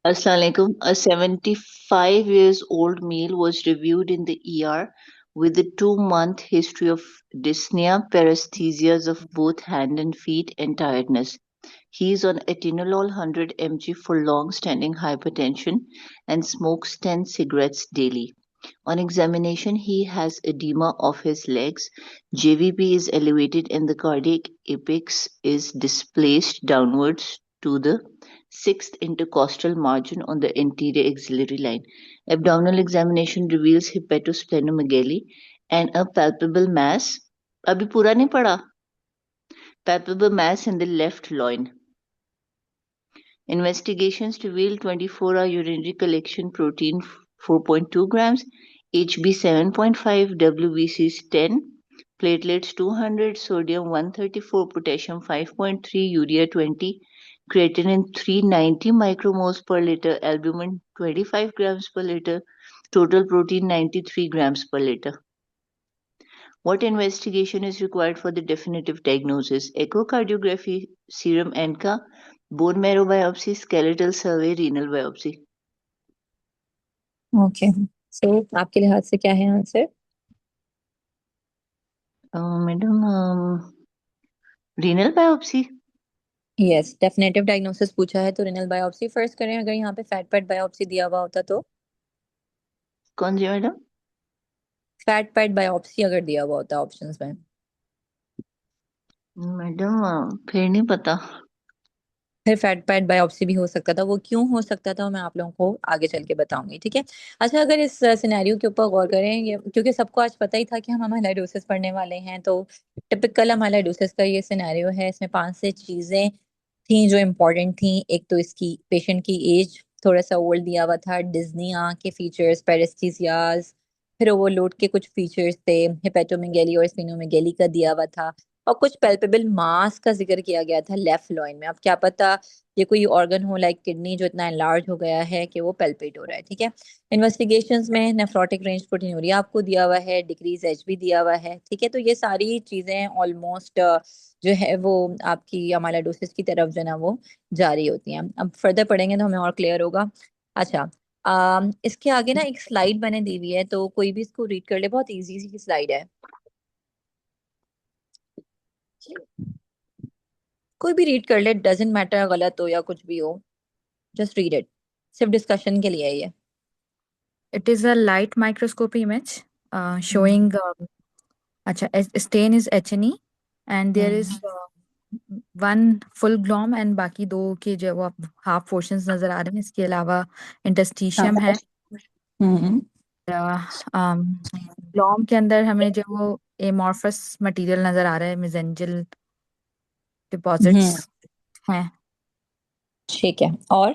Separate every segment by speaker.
Speaker 1: Assalamualaikum. A 75 years old male was reviewed in the ER with a 2-month history of dyspnea, paresthesias of both hand and feet, and tiredness. He is on atenolol 100 mg for long-standing hypertension and smokes 10 cigarettes daily. On examination, he has edema of his legs, JVP is elevated, and the cardiac apex is displaced downwards to the sixth intercostal margin on the anterior axillary line. Abdominal examination reveals hepatosplenomegaly and a palpable mass. अभी पूरा नहीं पढ़ा. Palpable mass in the left loin. Investigations revealed 24-hour urinary collection protein 4.2 grams, HB 7.5, WBC 10, platelets 200, sodium 134, potassium 5.3, urea 20, creatinine 390 micromoles per liter, albumin 25 grams per liter, total protein 93 grams per liter. What investigation is required for the definitive diagnosis? Echocardiography, serum ANCA, bone marrow biopsy, skeletal survey, renal biopsy.
Speaker 2: Okay so आपके लिहाज से क्या है answer?
Speaker 1: Madam renal biopsy.
Speaker 2: Yes, definitive diagnosis पूछा है तो renal biopsy first करें। अगर यहाँ पे फैट पैट बायोप्सी दिया हुआ होता तो
Speaker 1: कौन सी मैडम?
Speaker 2: फैट पैट बायोप्सी अगर दिया हुआ होता ऑप्शंस में।
Speaker 1: मैडम फिर नहीं पता.
Speaker 2: फिर फैट पैट बायोप्सी भी हो सकता था। वो क्यों हो सकता था वो मैं आप लोगों को आगे चल के बताऊंगी, ठीक है। अच्छा, अगर इस सिनेरियो के ऊपर गौर करें, क्योंकि सबको आज पता ही था कि हम अमाइलोइडोसिस पढ़ने वाले हैं, तो टिपिकल अमाइलोइडोसिस का ये सिनेरियो है। इसमें 5 से चीजें थी जो इम्पोर्टेंट थी। एक तो इसकी पेशेंट की एज थोड़ा सा ओल्ड दिया हुआ था, डिज्निया के फीचर्स, पेरेस्थीसियाज, फिर ओवरलोड के कुछ फीचर्स थे, हेपेटोमेगेली और स्प्लेनोमेगेली का दिया हुआ था, और कुछ पैल्पेबल मास का जिक्र किया गया था लेफ्ट लॉइन में। अब क्या पता ये कोई ऑर्गन हो लाइक किडनी जो इतना एनलार्ज हो गया है कि वो पेल्पेट हो रहा है, ठीक है। इन्वेस्टिगेशंस में नेफ्रोटिक रेंज प्रोटीनूरिया आपको दिया हुआ है, डिक्रीज एच भी दिया हुआ है, ठीक है। तो ये सारी चीजें ऑलमोस्ट जो है वो आपकी अमाइलोइडोसिस की तरफ जो है ना वो जारी होती हैं। अब फर्दर पढ़ेंगे तो हमें और क्लियर होगा। अच्छा, इसके आगे ना एक स्लाइड मैंने दी हुई है, तो कोई भी इसको रीड कर ले, बहुत इजी सी स्लाइड है। कोई भी रीड कर ले, डजेंट मैटर गलत हो या कुछ भी हो, जस्ट रीड इट, सिर्फ डिस्कशन के लिए है ये।
Speaker 3: It is a light microscopy image showing, stain is H&E and there is one full glom and बाकी दो के जो वो हाफ पोर्शंस नजर आ रहे हैं। इसके अलावा इंटरस्टिशियम है।
Speaker 2: हम्म
Speaker 3: ग्लॉम के अंदर हमें जो वो एमॉर्फस मटेरियल नजर आ रहा है, मेसेंजियल डिपॉजिट्स
Speaker 2: हम्म
Speaker 3: हैं।
Speaker 2: ठीक है, और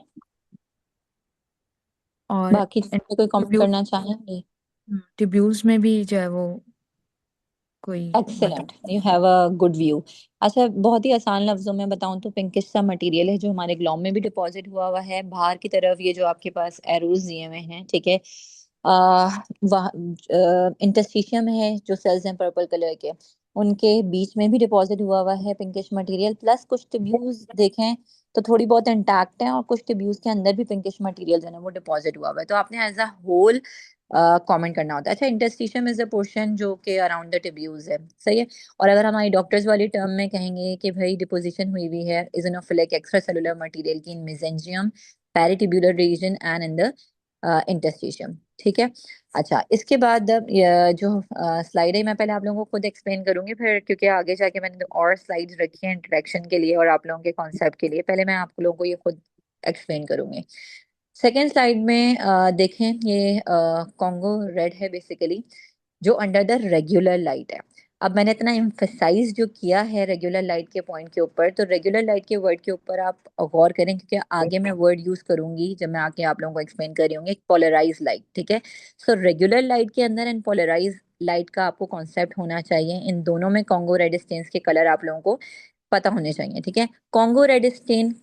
Speaker 3: और
Speaker 2: बाकी चीज़ पे कोई कमेंट करना चाहेंगे?
Speaker 3: ट्यूब्यूल्स में भी जो है वो कोई
Speaker 2: excellent, you have a good view. अच्छा, बहुत ही आसान लफ्जों में बताऊं तो पिंकिश सा मटेरियल है जो हमारे ग्लॉम में भी डिपॉजिट हुआ हुआ है। बाहर की तरफ ये जो आपके पास एरोज दिए हुए हैं, ठीक है, वह इंटरस्टिशियम है जो सेल्स हैं पर्पल कलर के, उनके बीच में भी डिपॉजिट हुआ हुआ है पिंकिश मटेरियल। प्लस कुछ ट्यूब्यूल्स देखें तो थोड़ी बहुत इंटैक्ट है, और कुछ ट्यूब्यूल्स के अंदर भी पिंकिश मटेरियल जो है ना वो डिपॉजिट हुआ हुआ है। तो आपने एज अ होल कमेंट करना होता है। अच्छा, इंटरस्टिशियम इज अ पोर्शन जो कि अराउंड द ट्यूब्यूल्स है, सही है। और अगर हमारी डॉक्टर्स वाली टर्म में कहेंगे कि भाई डिपोजिशन हुई हुई है इजोनोफिलिक एक्स्ट्रा सेलुलर मटेरियल की in mesangium, peritubular region and in the interstitium, ठीक है। अच्छा, इसके बाद जो स्लाइड है मैं पहले आप लोगों को खुद एक्सप्लेन करूंगी, फिर क्योंकि आगे जाके मैंने और स्लाइड्स रखी हैं इंट्रोडक्शन के लिए और आप लोगों के कॉन्सेप्ट के लिए, पहले मैं आप लोगों को ये खुद एक्सप्लेन करूंगी। सेकेंड स्लाइड में देखें, ये कॉन्गो रेड है बेसिकली, जो अंडर द रेगुलर लाइट है। अब मैंने इतना एम्फेसाइज जो किया है रेगुलर लाइट के पॉइंट के ऊपर, तो रेगुलर लाइट के वर्ड के ऊपर आप गौर करें, क्योंकि आगे मैं वर्ड यूज करूंगी जब मैं आके आप लोगों को एक्सप्लेन कर रही हूँ, पोलराइज लाइट, ठीक है। सो रेगुलर लाइट के अंदर एंड पोलराइज लाइट का आपको कॉन्सेप्ट होना चाहिए। इन दोनों में कॉन्गो रेड स्टेन्स के कलर आप लोगों को पता होने चाहिए, ठीक है। Congo red stand